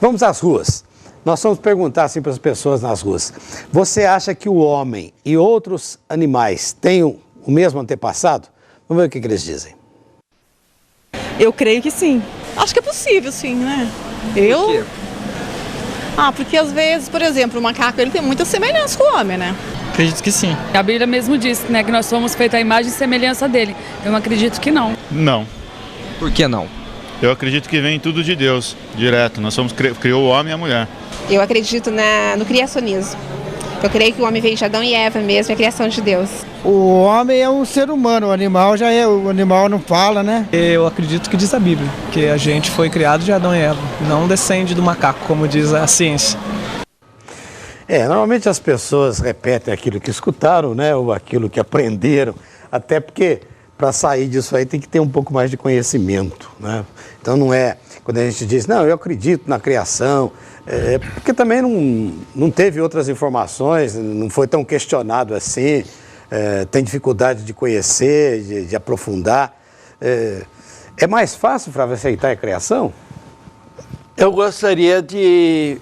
Vamos às ruas. Nós vamos perguntar assim para as pessoas nas ruas. Você acha que o homem e outros animais têm o mesmo antepassado? Vamos ver o que eles dizem. Eu creio que sim. Acho que é possível, sim, né? Por quê? Porque às vezes, por exemplo, o macaco ele tem muita semelhança com o homem, né? Acredito que sim. A Bíblia mesmo diz, né, que nós somos feitos à imagem e semelhança dele. Eu acredito que não. Não. Por que não? Eu acredito que vem tudo de Deus, direto. Nós criou o homem e a mulher. Eu acredito no criacionismo. Eu creio que o homem veio de Adão e Eva mesmo, é a criação de Deus. O homem é um ser humano, o animal já é, o animal não fala, né? Eu acredito que diz a Bíblia, que a gente foi criado de Adão e Eva, não descende do macaco, como diz a ciência. Normalmente as pessoas repetem aquilo que escutaram, né, ou aquilo que aprenderam, até porque para sair disso aí tem que ter um pouco mais de conhecimento, né? Então não é, quando a gente diz, não, eu acredito na criação, porque também não teve outras informações, não foi tão questionado assim, tem dificuldade de conhecer, de aprofundar. É mais fácil para você aceitar a criação? Eu gostaria de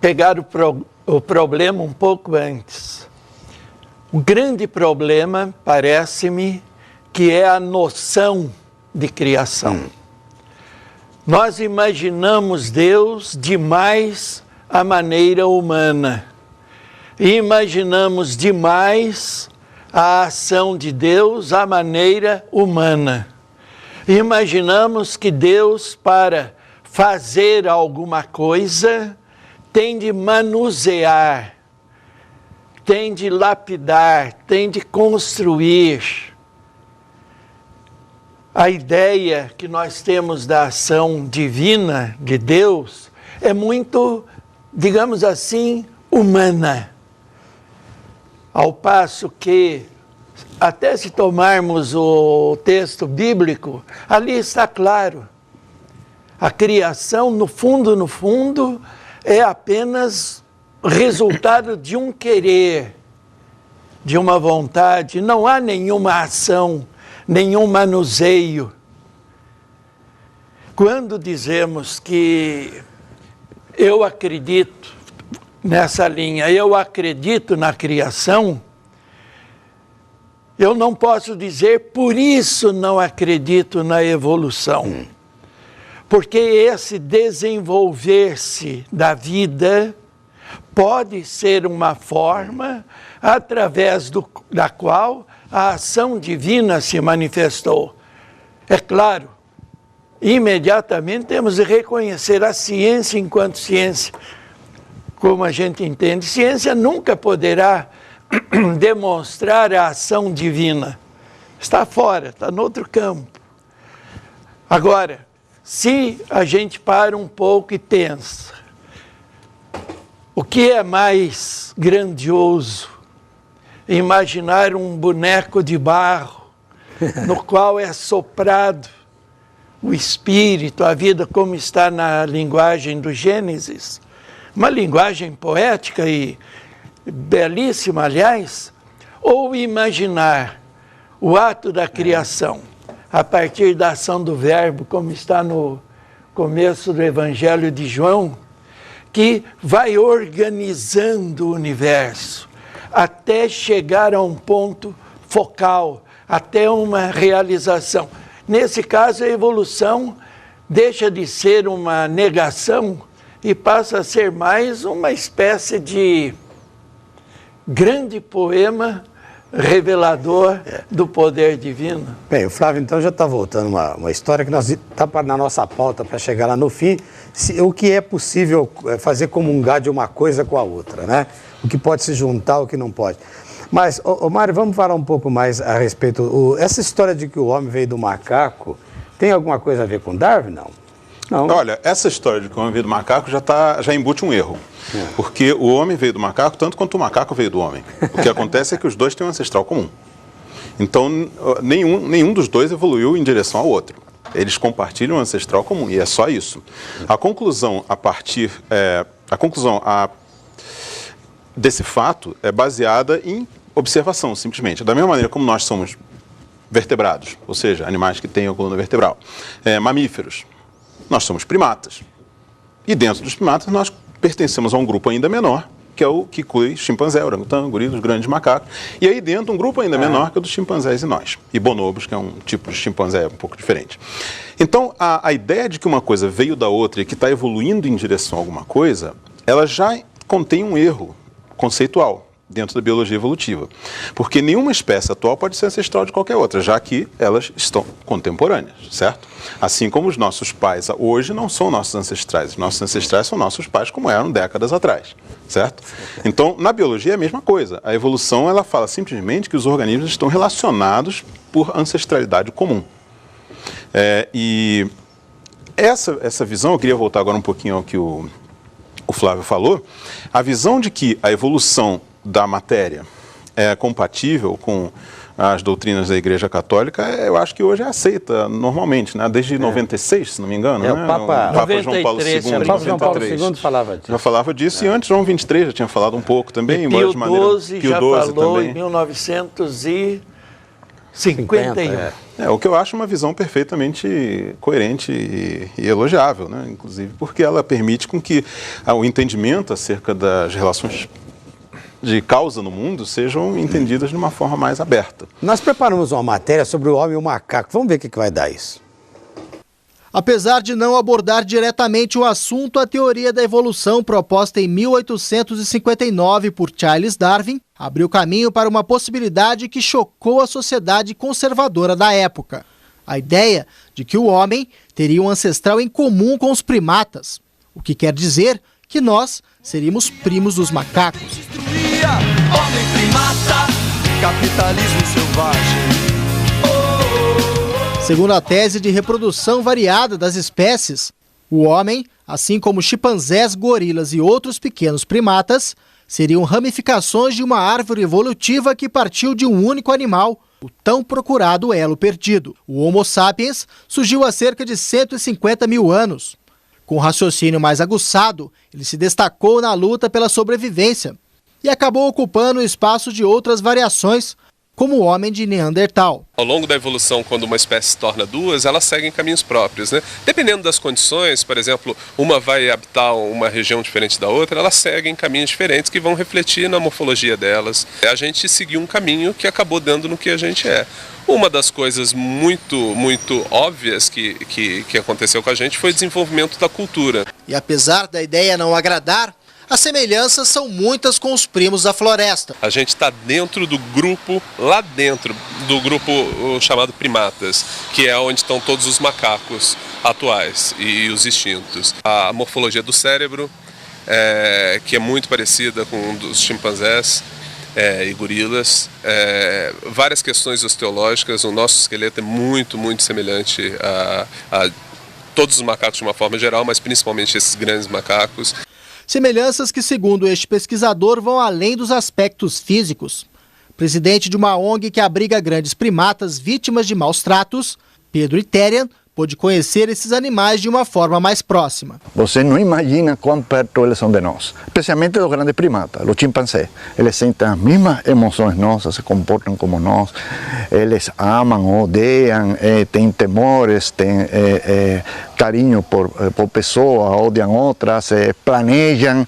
pegar o problema um pouco antes. O grande problema, parece-me, que é a noção de criação. Nós imaginamos Deus demais à maneira humana. E imaginamos demais a ação de Deus à maneira humana. Imaginamos que Deus, para fazer alguma coisa, tem de manusear, tem de lapidar, tem de construir. A ideia que nós temos da ação divina de Deus é muito, digamos assim, humana. Ao passo que, até se tomarmos o texto bíblico, ali está claro. A criação, no fundo, é apenas resultado de um querer, de uma vontade. Não há nenhuma ação, nenhum manuseio. Quando dizemos que eu acredito nessa linha, eu acredito na criação, eu não posso dizer por isso não acredito na evolução. Porque esse desenvolver-se da vida pode ser uma forma através da qual a ação divina se manifestou. É claro, imediatamente temos de reconhecer a ciência enquanto ciência. Como a gente entende, ciência nunca poderá demonstrar a ação divina. Está fora, está no outro campo. Agora, se a gente para um pouco e pensa, o que é mais grandioso? Imaginar um boneco de barro no qual é soprado o espírito, a vida, como está na linguagem do Gênesis, uma linguagem poética e belíssima, aliás, ou imaginar o ato da criação a partir da ação do verbo, como está no começo do Evangelho de João, que vai organizando o universo até chegar a um ponto focal, até uma realização. Nesse caso, a evolução deixa de ser uma negação e passa a ser mais uma espécie de grande poema revelador do poder divino. Bem, o Flávio então já está voltando uma história que está na nossa pauta para chegar lá no fim, o que é possível fazer comungar de uma coisa com a outra, né? O que pode se juntar, o que não pode. Mas, Mário, vamos falar um pouco mais a respeito. Essa história de que o homem veio do macaco, tem alguma coisa a ver com Darwin, não? Não. Olha, essa história de que o homem veio do macaco já embute um erro. Porque o homem veio do macaco tanto quanto o macaco veio do homem. O que acontece é que os dois têm um ancestral comum. Então, nenhum dos dois evoluiu em direção ao outro. Eles compartilham um ancestral comum, e é só isso. A conclusão desse fato é baseada em observação, simplesmente. Da mesma maneira como nós somos vertebrados, ou seja, animais que têm a coluna vertebral, mamíferos, nós somos primatas. E dentro dos primatas nós pertencemos a um grupo ainda menor, que é o que inclui chimpanzé, orangotango, gorila, os grandes macacos. E aí dentro um grupo ainda menor, que é o dos chimpanzés e nós. E bonobos, que é um tipo de chimpanzé um pouco diferente. Então, a ideia de que uma coisa veio da outra e que está evoluindo em direção a alguma coisa, ela já contém um erro conceitual dentro da biologia evolutiva. Porque nenhuma espécie atual pode ser ancestral de qualquer outra, já que elas estão contemporâneas, certo? Assim como os nossos pais hoje não são nossos ancestrais. Os nossos ancestrais são nossos pais como eram décadas atrás, certo? Então, na biologia é a mesma coisa. A evolução, ela fala simplesmente que os organismos estão relacionados por ancestralidade comum. E essa visão, eu queria voltar agora um pouquinho ao que o Flávio falou, a visão de que a evolução da matéria é compatível com as doutrinas da Igreja Católica, eu acho que hoje é aceita normalmente, né? Desde 96, se não me engano. É, né? o Papa João Paulo II. O Papa João Paulo II falava disso. Já falava disso, e antes João XXIII já tinha falado um pouco também. Pio XII já falou também. em 1951. O que eu acho uma visão perfeitamente coerente e elogiável, né? Inclusive porque ela permite com que o entendimento acerca das relações de causa no mundo sejam entendidas de uma forma mais aberta. Nós preparamos uma matéria sobre o homem e o macaco. Vamos ver o que vai dar isso. Apesar de não abordar diretamente o assunto, a teoria da evolução proposta em 1859 por Charles Darwin abriu caminho para uma possibilidade que chocou a sociedade conservadora da época. A ideia de que o homem teria um ancestral em comum com os primatas, o que quer dizer que nós seríamos primos dos macacos. Homem primata, capitalismo selvagem. Segundo a tese de reprodução variada das espécies, o homem, assim como chimpanzés, gorilas e outros pequenos primatas, seriam ramificações de uma árvore evolutiva que partiu de um único animal, o tão procurado elo perdido. O Homo sapiens surgiu há cerca de 150 mil anos. Com raciocínio mais aguçado, ele se destacou na luta pela sobrevivência e acabou ocupando o espaço de outras variações, como o homem de Neandertal. Ao longo da evolução, quando uma espécie se torna duas, elas seguem caminhos próprios, né? Dependendo das condições, por exemplo, uma vai habitar uma região diferente da outra, elas seguem caminhos diferentes que vão refletir na morfologia delas. A gente seguiu um caminho que acabou dando no que a gente é. Uma das coisas muito óbvias que aconteceu com a gente foi o desenvolvimento da cultura. E apesar da ideia não agradar, as semelhanças são muitas com os primos da floresta. A gente está dentro do grupo, lá dentro do grupo chamado primatas, que é onde estão todos os macacos atuais e os extintos. A morfologia do cérebro, que é muito parecida com dos chimpanzés e gorilas, várias questões osteológicas. O nosso esqueleto é muito semelhante a todos os macacos de uma forma geral, mas principalmente esses grandes macacos. Semelhanças que, segundo este pesquisador, vão além dos aspectos físicos. Presidente de uma ONG que abriga grandes primatas vítimas de maus tratos, Pedro Iterian pôde conhecer esses animais de uma forma mais próxima. Você não imagina quão perto eles são de nós, especialmente dos grandes primatas, os chimpanzés. Eles sentem as mesmas emoções nossas, se comportam como nós, eles amam, odeiam, têm temores, têm carinho por pessoas, odiam outras, planejam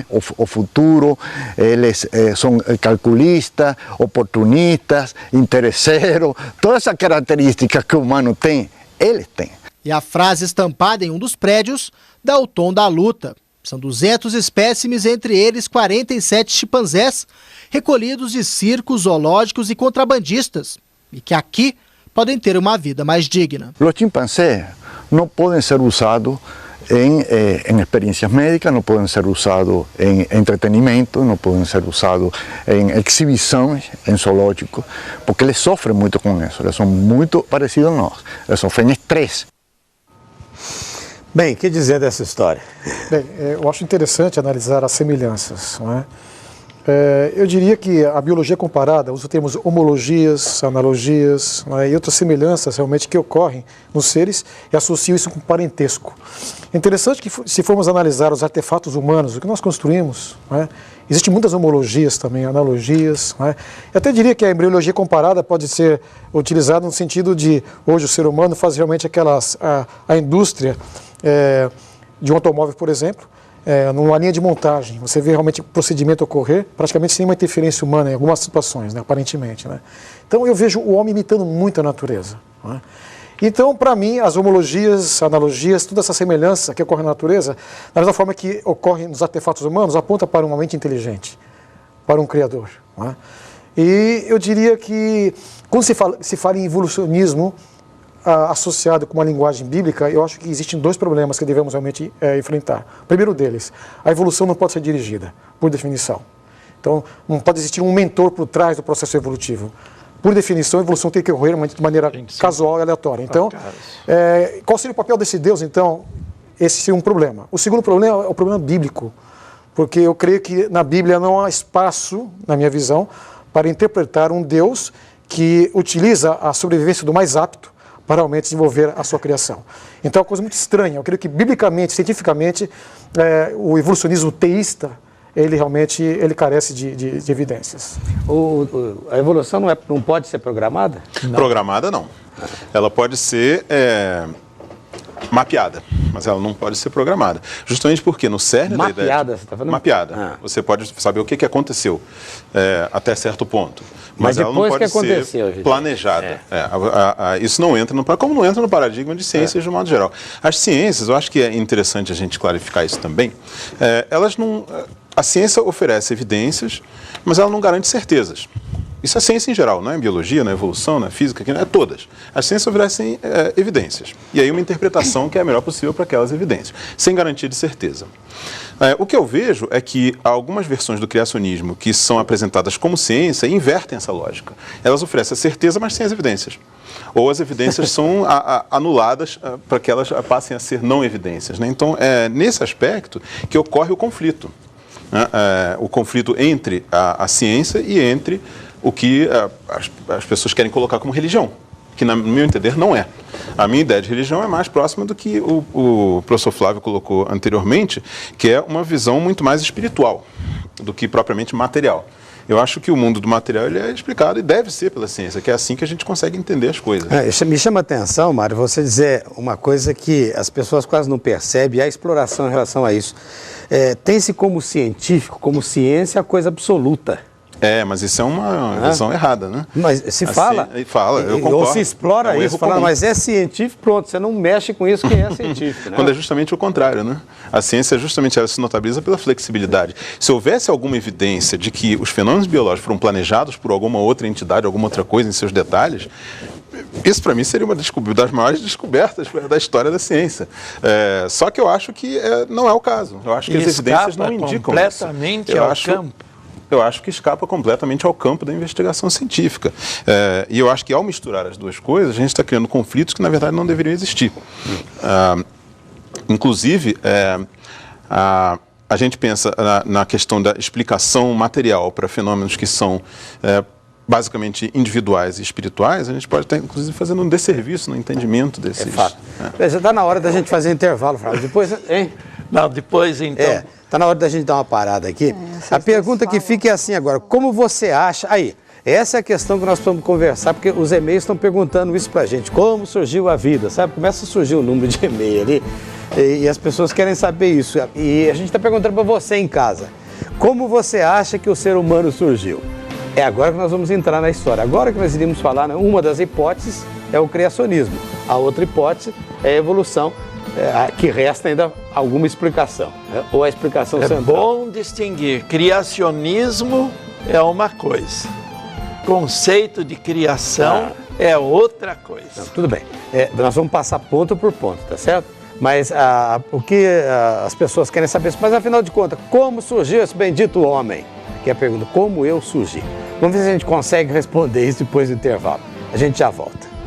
o futuro, eles são calculistas, oportunistas, interesseiros, todas essas características que o humano tem, eles têm. E a frase estampada em um dos prédios dá o tom da luta. São 200 espécimes, entre eles 47 chimpanzés, recolhidos de circos, zoológicos e contrabandistas, e que aqui podem ter uma vida mais digna. Os chimpanzés não podem ser usados em experiências médicas, não podem ser usados em entretenimento, não podem ser usados em exibições, em zoológicos, porque eles sofrem muito com isso, eles são muito parecidos a nós, eles sofrem estresse. Bem, o que dizer dessa história? Bem, eu acho interessante analisar as semelhanças, não é? Eu diria que a biologia comparada usa termos homologias, analogias, e outras semelhanças realmente que ocorrem nos seres e associa isso com parentesco. É interessante que, se formos analisar os artefatos humanos, o que nós construímos, existem muitas homologias também, analogias. Eu até diria que a embriologia comparada pode ser utilizada no sentido de, hoje o ser humano faz realmente a indústria de um automóvel, por exemplo, numa linha de montagem, você vê realmente o procedimento ocorrer praticamente sem uma interferência humana em algumas situações, né, aparentemente. Né? Então eu vejo o homem imitando muito a natureza. Né? Então, para mim, as homologias, analogias, toda essa semelhança que ocorre na natureza, da mesma forma que ocorre nos artefatos humanos, aponta para uma mente inteligente, para um Criador. Né? E eu diria que, quando se fala em evolucionismo associado com uma linguagem bíblica, eu acho que existem dois problemas que devemos realmente enfrentar. O primeiro deles, a evolução não pode ser dirigida, por definição. Então, não pode existir um mentor por trás do processo evolutivo. Por definição, a evolução tem que ocorrer de maneira casual e aleatória. Então, qual seria o papel desse Deus, então? Esse seria um problema. O segundo problema é o problema bíblico, porque eu creio que na Bíblia não há espaço, na minha visão, para interpretar um Deus que utiliza a sobrevivência do mais apto para realmente desenvolver a sua criação. Então é uma coisa muito estranha. Eu creio que biblicamente, cientificamente, o evolucionismo teísta, ele realmente carece de evidências. A evolução não pode ser programada? Não. Programada não. Ela pode ser mapeada, mas ela não pode ser programada. Justamente porque no cerne da ideia... Mapeada, você está falando? Mapeada. Você pode saber o que aconteceu até certo ponto. Mas ela não pode ser planejada. Isso não entra como não entra no paradigma de ciências de um modo geral. As ciências, eu acho que é interessante a gente clarificar isso também, elas não... A ciência oferece evidências, mas ela não garante certezas. Isso é ciência em geral, não é biologia, não é evolução, não é física, não é todas. As ciências oferecem evidências. E aí uma interpretação que é a melhor possível para aquelas evidências, sem garantia de certeza. O que eu vejo é que algumas versões do criacionismo que são apresentadas como ciência invertem essa lógica. Elas oferecem a certeza, mas sem as evidências. Ou as evidências são anuladas para que elas passem a ser não evidências. Né? Então, é nesse aspecto que ocorre o conflito. O conflito entre a ciência e entre o que as pessoas querem colocar como religião, que, no meu entender, não é. A minha ideia de religião é mais próxima do que o professor Flávio colocou anteriormente, que é uma visão muito mais espiritual do que propriamente material. Eu acho que o mundo do material ele é explicado e deve ser pela ciência, que é assim que a gente consegue entender as coisas. Me chama a atenção, Mário, você dizer uma coisa que as pessoas quase não percebem, a exploração em relação a isso. Tem-se como científico, como ciência, a coisa absoluta. Mas isso é uma visão errada, né? Mas se fala, eu concordo. Ou se explora isso, fala, mas é científico, pronto, você não mexe com isso, quem é científico. Né? Quando é justamente o contrário, né? A ciência justamente ela se notabiliza pela flexibilidade. Se houvesse alguma evidência de que os fenômenos biológicos foram planejados por alguma outra entidade, alguma outra coisa em seus detalhes, isso para mim seria uma das maiores descobertas da história da ciência. Só que eu acho que não é o caso. Eu acho que as evidências não indicam completamente isso. ao campo. Eu acho que escapa completamente ao campo da investigação científica. E eu acho que ao misturar as duas coisas, a gente está criando conflitos que, na verdade, não deveriam existir. Inclusive, a gente pensa na questão da explicação material para fenômenos que são basicamente individuais e espirituais, a gente pode estar, inclusive, fazendo um desserviço no entendimento desses... É fato. Já está na hora da gente fazer intervalo, Flávio. Depois, hein? Não, depois, então... Está na hora da gente dar uma parada aqui. A pergunta que fica é assim agora, como você acha... Aí, essa é a questão que nós precisamos conversar, porque os e-mails estão perguntando isso pra gente. Como surgiu a vida, sabe? Começa a surgir um número de e-mail ali e as pessoas querem saber isso. E a gente está perguntando para você em casa. Como você acha que o ser humano surgiu? É agora que nós vamos entrar na história. Agora que nós iríamos falar, né, uma das hipóteses é o criacionismo. A outra hipótese é a evolução, que resta ainda alguma explicação, né? Ou a explicação central. É bom distinguir. Criacionismo é uma coisa. Conceito de criação é outra coisa. Não, tudo bem. Nós vamos passar ponto por ponto, tá certo? Mas o que as pessoas querem saber, mas afinal de contas, como surgiu esse bendito homem? Que é a pergunta, como eu surgi? Vamos ver se a gente consegue responder isso depois do intervalo. A gente já volta.